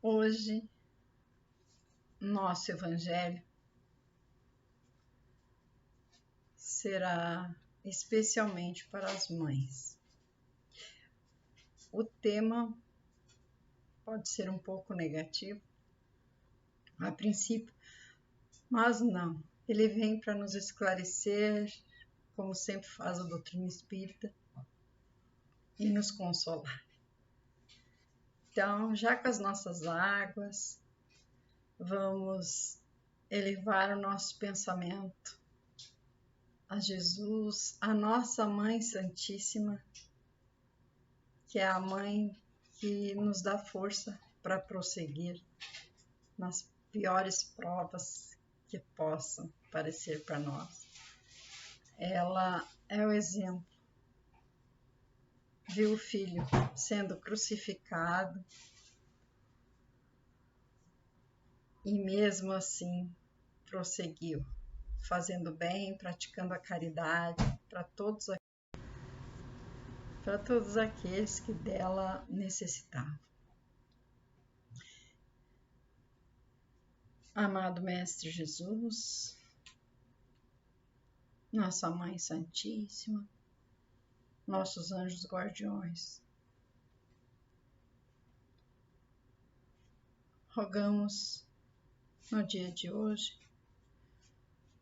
Hoje, nosso Evangelho será especialmente para as mães. O tema pode ser um pouco negativo, a princípio, mas não. Ele vem para nos esclarecer, como sempre faz a doutrina espírita, e nos consolar. Então, já com as nossas águas, vamos elevar o nosso pensamento a Jesus, a nossa Mãe Santíssima, que é a mãe que nos dá força para prosseguir nas piores provas que possam parecer para nós. Ela é o exemplo. Viu o filho sendo crucificado e mesmo assim prosseguiu, fazendo bem, praticando a caridade para todos aqueles que dela necessitavam. Amado Mestre Jesus, nossa Mãe Santíssima, nossos anjos guardiões, rogamos no dia de hoje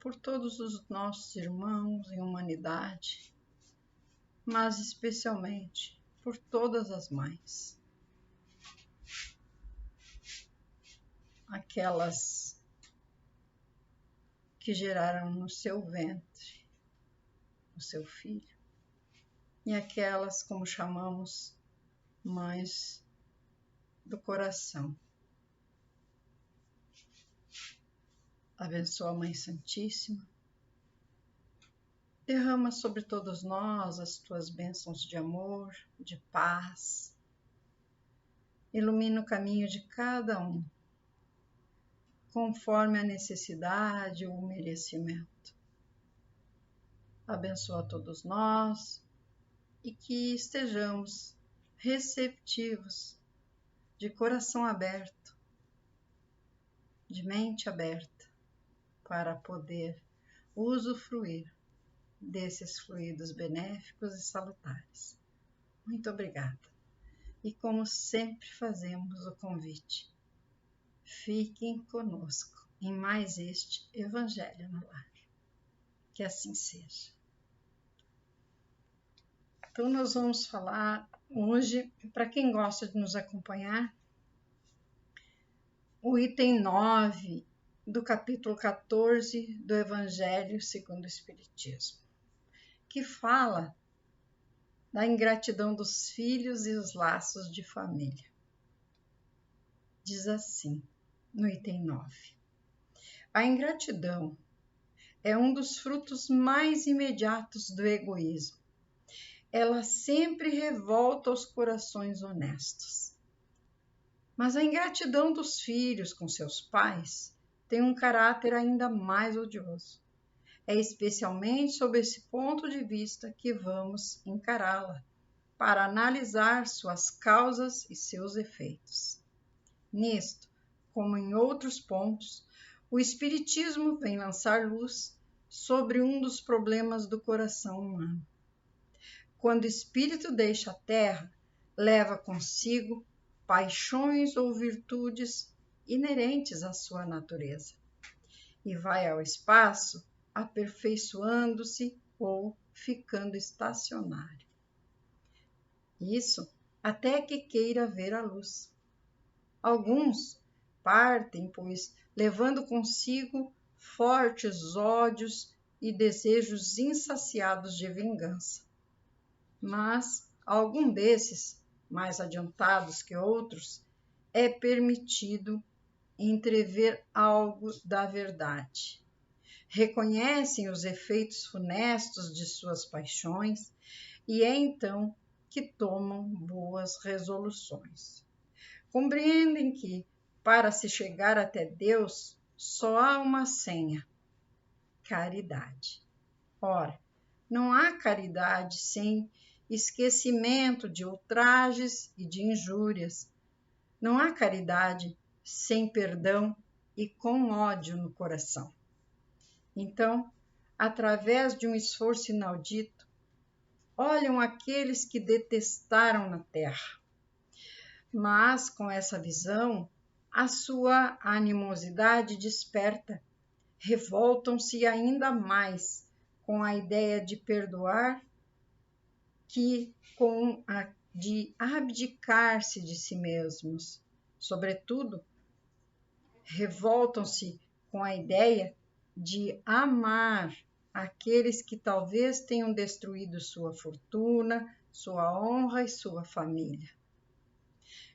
por todos os nossos irmãos em humanidade, mas especialmente por todas as mães, aquelas que geraram no seu ventre o seu filho, e aquelas, como chamamos, mães do coração. Abençoa a Mãe Santíssima, derrama sobre todos nós as tuas bênçãos de amor, de paz, ilumina o caminho de cada um, conforme a necessidade ou o merecimento. Abençoa todos nós e que estejamos receptivos, de coração aberto, de mente aberta, para poder usufruir desses fluidos benéficos e salutares. Muito obrigada. E como sempre fazemos o convite, fiquem conosco em mais este Evangelho no Lar. Que assim seja. Então nós vamos falar hoje, para quem gosta de nos acompanhar, o item 9 do capítulo 14 do Evangelho segundo o Espiritismo, que fala da ingratidão dos filhos e os laços de família. Diz assim, no item 9: a ingratidão é um dos frutos mais imediatos do egoísmo. Ela sempre revolta os corações honestos. Mas a ingratidão dos filhos com seus pais tem um caráter ainda mais odioso. É especialmente sob esse ponto de vista que vamos encará-la, para analisar suas causas e seus efeitos. Nisto, como em outros pontos, o Espiritismo vem lançar luz sobre um dos problemas do coração humano. Quando o espírito deixa a terra, leva consigo paixões ou virtudes inerentes à sua natureza e vai ao espaço aperfeiçoando-se ou ficando estacionário. Isso até que queira ver a luz. Alguns partem, pois, levando consigo fortes ódios e desejos insaciados de vingança. Mas a algum desses, mais adiantados que outros, é permitido entrever algo da verdade. Reconhecem os efeitos funestos de suas paixões e é então que tomam boas resoluções. Compreendem que, para se chegar até Deus, só há uma senha: caridade. Ora, não há caridade sem esquecimento de ultrajes e de injúrias, Não há caridade sem perdão e com ódio no coração. Então, através de um esforço inaudito, olham aqueles que detestaram na terra. Mas, com essa visão, a sua animosidade desperta, revoltam-se ainda mais com a ideia de perdoar que com a de abdicar-se de si mesmos. Sobretudo, revoltam-se com a ideia de amar aqueles que talvez tenham destruído sua fortuna, sua honra e sua família.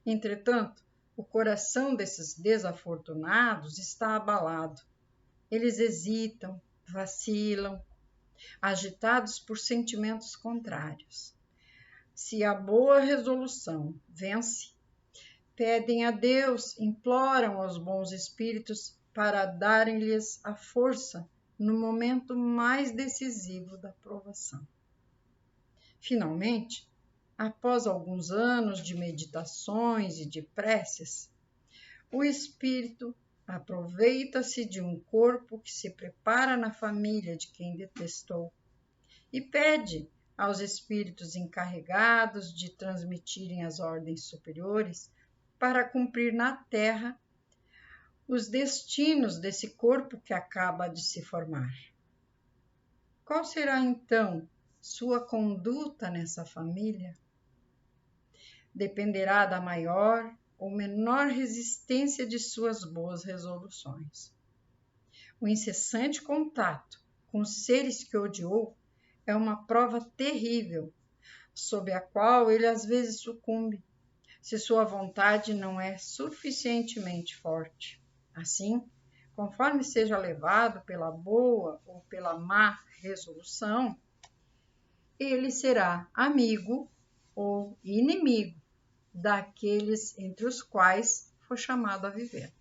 Entretanto, o coração desses desafortunados está abalado. Eles hesitam, vacilam, agitados por sentimentos contrários. Se a boa resolução vence, pedem a Deus, imploram aos bons espíritos para darem-lhes a força no momento mais decisivo da provação. Finalmente, após alguns anos de meditações e de preces, o espírito aproveita-se de um corpo que se prepara na família de quem detestou e pede aos espíritos encarregados de transmitirem as ordens superiores para cumprir na terra os destinos desse corpo que acaba de se formar. Qual será então sua conduta nessa família? Dependerá da maior ou menor resistência de suas boas resoluções. O incessante contato com os seres que odiou é uma prova terrível, sob a qual ele às vezes sucumbe, se sua vontade não é suficientemente forte. Assim, conforme seja levado pela boa ou pela má resolução, ele será amigo ou inimigo daqueles entre os quais for chamado a viver.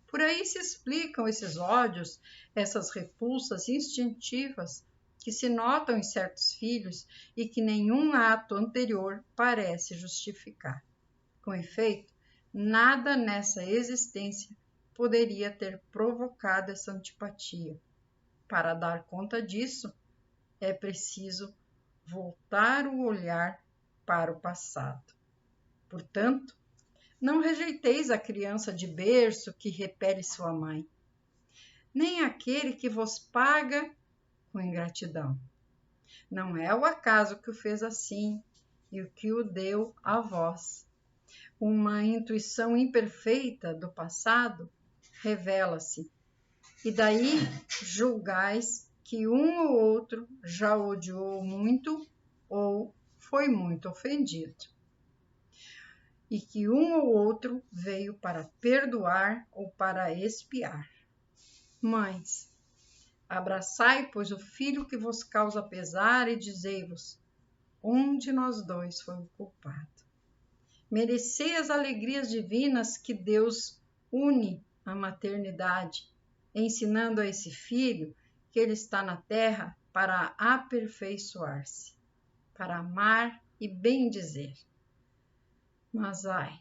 Por aí se explicam esses ódios, essas repulsas instintivas que se notam em certos filhos e que nenhum ato anterior parece justificar. Com efeito, nada nessa existência poderia ter provocado essa antipatia. Para dar conta disso, é preciso voltar o olhar para o passado. Portanto, não rejeiteis a criança de berço que repele sua mãe, nem aquele que vos paga com ingratidão. Não é o acaso que o fez assim e o que o deu a vós. Uma intuição imperfeita do passado revela-se, e daí julgais que um ou outro já odiou muito ou foi muito ofendido, e que um ou outro veio para perdoar ou para expiar. Mães, abraçai, pois, o filho que vos causa pesar e dizei-vos: um de nós dois foi o culpado. Merecei as alegrias divinas que Deus une à maternidade, ensinando a esse filho que ele está na terra para aperfeiçoar-se, para amar e bendizer. Mas, ai,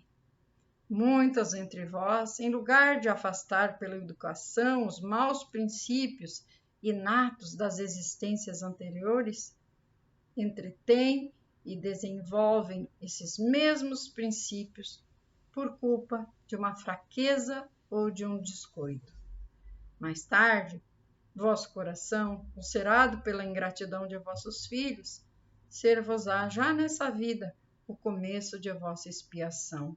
muitas entre vós, em lugar de afastar pela educação os maus princípios inatos das existências anteriores, entretêm e desenvolvem esses mesmos princípios por culpa de uma fraqueza ou de um descuido. Mais tarde, vosso coração, ulcerado pela ingratidão de vossos filhos, ser-vos-á já nessa vida o começo de vossa expiação.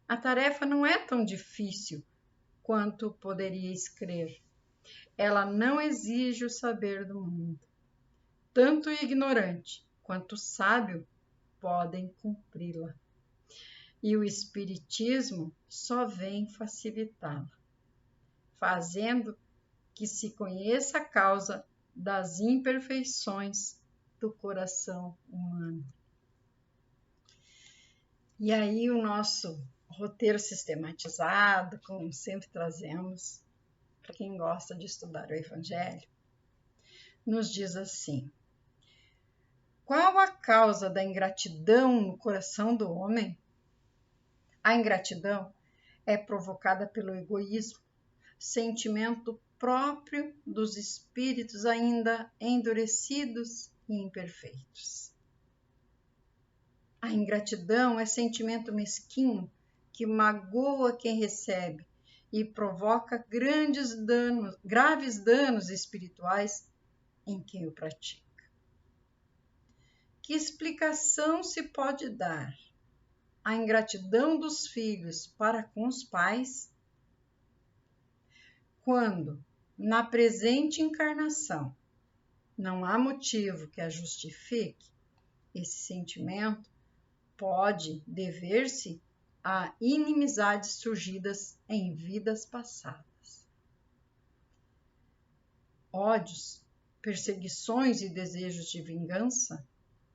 A tarefa não é tão difícil quanto poderíeis crer. Ela não exige o saber do mundo. Tanto o ignorante quanto o sábio podem cumpri-la. E o Espiritismo só vem facilitá-la, fazendo que se conheça a causa das imperfeições do coração humano. E aí o nosso roteiro sistematizado, como sempre trazemos, para quem gosta de estudar o Evangelho, nos diz assim: qual a causa da ingratidão no coração do homem? A ingratidão é provocada pelo egoísmo, sentimento próprio dos espíritos ainda endurecidos e imperfeitos. A ingratidão é sentimento mesquinho que magoa quem recebe e provoca graves danos espirituais em quem o pratica. Que explicação se pode dar à ingratidão dos filhos para com os pais, quando, na presente encarnação, não há motivo que a justifique? Esse sentimento pode dever-se a inimizades surgidas em vidas passadas. Ódios, perseguições e desejos de vingança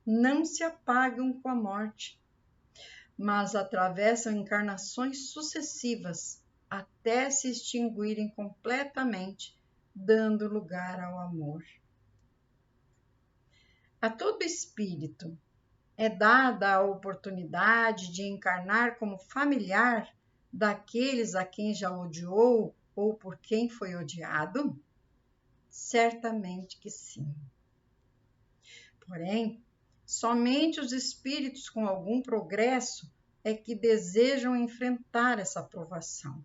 não se apagam com a morte, mas atravessam encarnações sucessivas até se extinguirem completamente, dando lugar ao amor. A todo espírito é dada a oportunidade de encarnar como familiar daqueles a quem já odiou ou por quem foi odiado? Certamente que sim. Porém, somente os espíritos com algum progresso é que desejam enfrentar essa provação,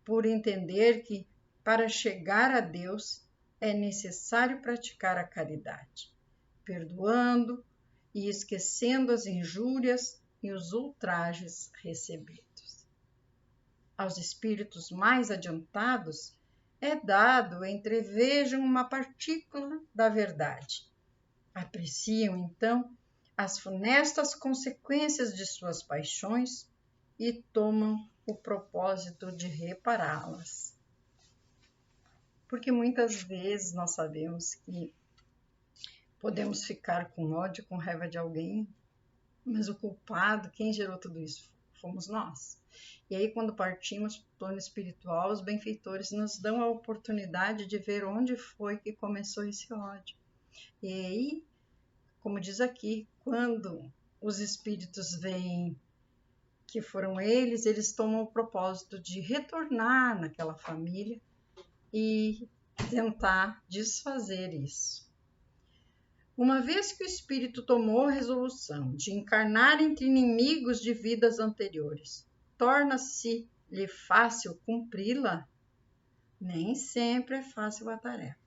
por entender que, para chegar a Deus, é necessário praticar a caridade, perdoando e esquecendo as injúrias e os ultrajes recebidos. Aos espíritos mais adiantados é dado entrevejam uma partícula da verdade. Apreciam, então, as funestas consequências de suas paixões e tomam o propósito de repará-las. Porque muitas vezes nós sabemos que podemos ficar com ódio, com raiva de alguém, mas o culpado, quem gerou tudo isso, fomos nós. E aí, quando partimos para o plano espiritual, os benfeitores nos dão a oportunidade de ver onde foi que começou esse ódio. E aí, como diz aqui, quando os espíritos veem que foram eles tomam o propósito de retornar naquela família e tentar desfazer isso. Uma vez que o espírito tomou a resolução de encarnar entre inimigos de vidas anteriores, torna-se-lhe fácil cumpri-la? Nem sempre é fácil a tarefa.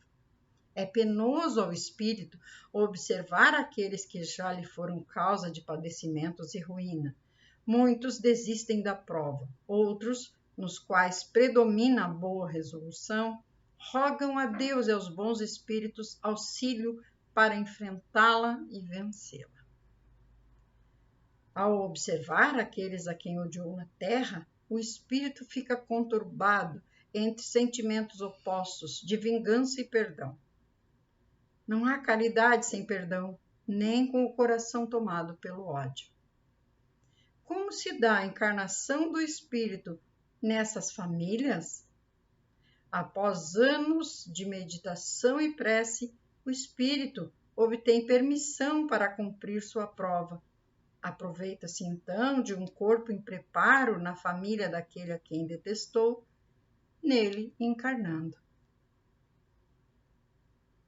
É penoso ao espírito observar aqueles que já lhe foram causa de padecimentos e ruína. Muitos desistem da prova, outros, nos quais predomina a boa resolução, rogam a Deus e aos bons espíritos auxílio para enfrentá-la e vencê-la. Ao observar aqueles a quem odiou na terra, o espírito fica conturbado entre sentimentos opostos de vingança e perdão. Não há caridade sem perdão, nem com o coração tomado pelo ódio. Como se dá a encarnação do espírito nessas famílias? Após anos de meditação e prece, o espírito obtém permissão para cumprir sua prova. Aproveita-se então de um corpo em preparo na família daquele a quem detestou, nele encarnando.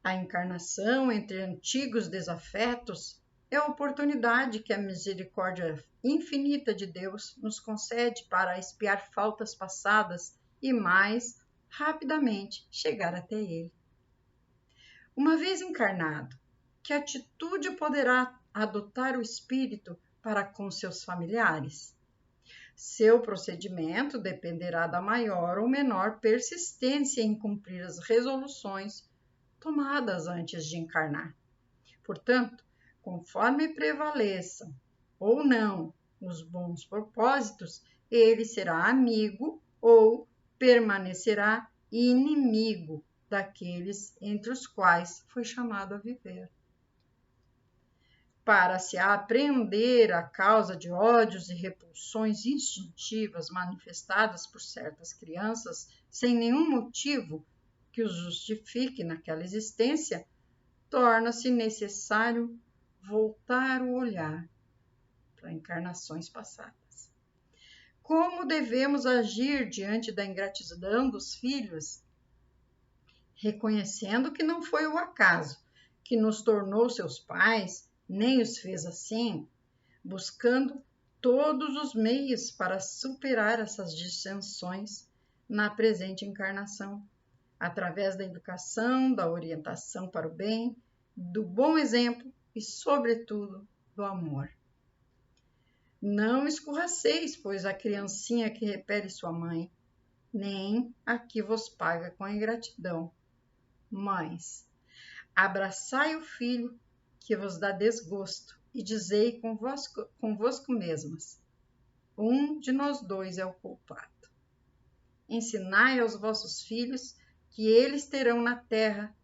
A encarnação entre antigos desafetos é a oportunidade que a misericórdia infinita de Deus nos concede para expiar faltas passadas e mais rapidamente chegar até Ele. Uma vez encarnado, que atitude poderá adotar o espírito para com seus familiares? Seu procedimento dependerá da maior ou menor persistência em cumprir as resoluções tomadas antes de encarnar. Portanto, conforme prevaleçam ou não os bons propósitos, ele será amigo ou permanecerá inimigo daqueles entre os quais foi chamado a viver. Para se apreender a causa de ódios e repulsões instintivas manifestadas por certas crianças sem nenhum motivo que os justifique naquela existência, torna-se necessário voltar o olhar para encarnações passadas. como devemos agir diante da ingratidão dos filhos, reconhecendo que não foi o acaso que nos tornou seus pais, nem os fez assim, buscando todos os meios para superar essas dissensões na presente encarnação, através da educação, da orientação para o bem, do bom exemplo e, sobretudo, do amor. Não escorraceis, pois, a criancinha que repele sua mãe, nem a que vos paga com a ingratidão. Mães, abraçai o filho que vos dá desgosto e dizei convosco mesmas: um de nós dois é o culpado. Ensinai aos vossos filhos que eles estão na terra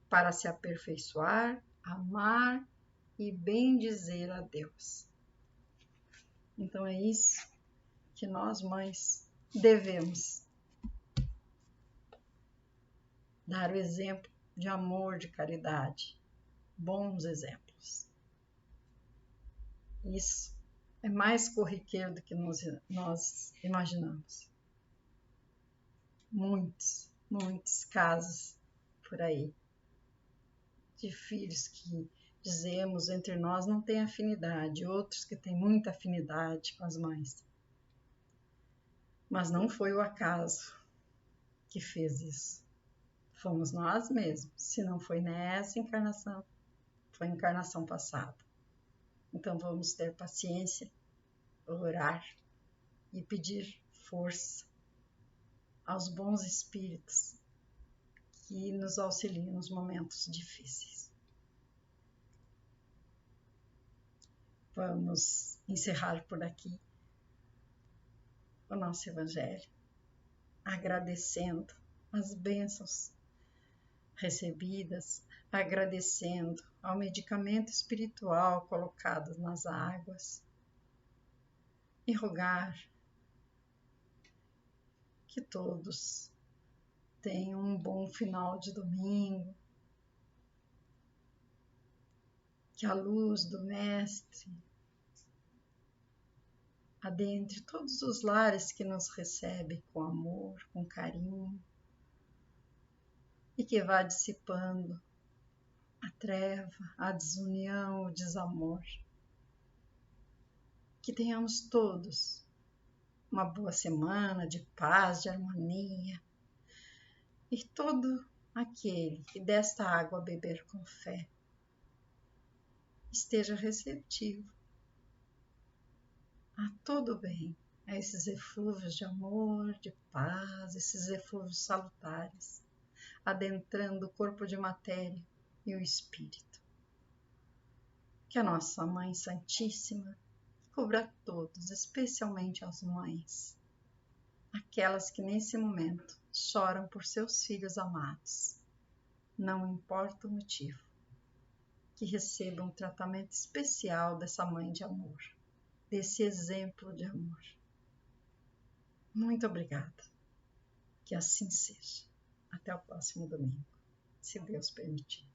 para se aperfeiçoar, amar e bendizer a Deus. Então é isso que nós, mães, devemos dar o exemplo de amor, de caridade, bons exemplos. Isso é mais corriqueiro do que nós imaginamos. Muitos casos por aí de filhos que dizemos entre nós não têm afinidade, outros que têm muita afinidade com as mães. Mas não foi o acaso que fez isso. Fomos nós mesmos. Se não foi nessa encarnação, foi a encarnação passada. Então vamos ter paciência, orar e pedir força aos bons espíritos que nos auxiliam nos momentos difíceis. Vamos encerrar por aqui o nosso Evangelho, agradecendo as bênçãos recebidas, agradecendo ao medicamento espiritual colocado nas águas e rogar que todos tenham um bom final de domingo, que a luz do Mestre adentre todos os lares que nos recebem com amor, com carinho, e que vá dissipando a treva, a desunião, o desamor. Que tenhamos todos uma boa semana de paz, de harmonia, e todo aquele que desta água beber com fé esteja receptivo a todo bem, a esses eflúvios de amor, de paz, esses eflúvios salutares, adentrando o corpo de matéria e o espírito. Que a nossa Mãe Santíssima cubra a todos, especialmente as mães, aquelas que nesse momento choram por seus filhos amados. Não importa o motivo, que recebam um tratamento especial dessa mãe de amor, desse exemplo de amor. Muito obrigada. Que assim seja. Até o próximo domingo, se Deus permitir.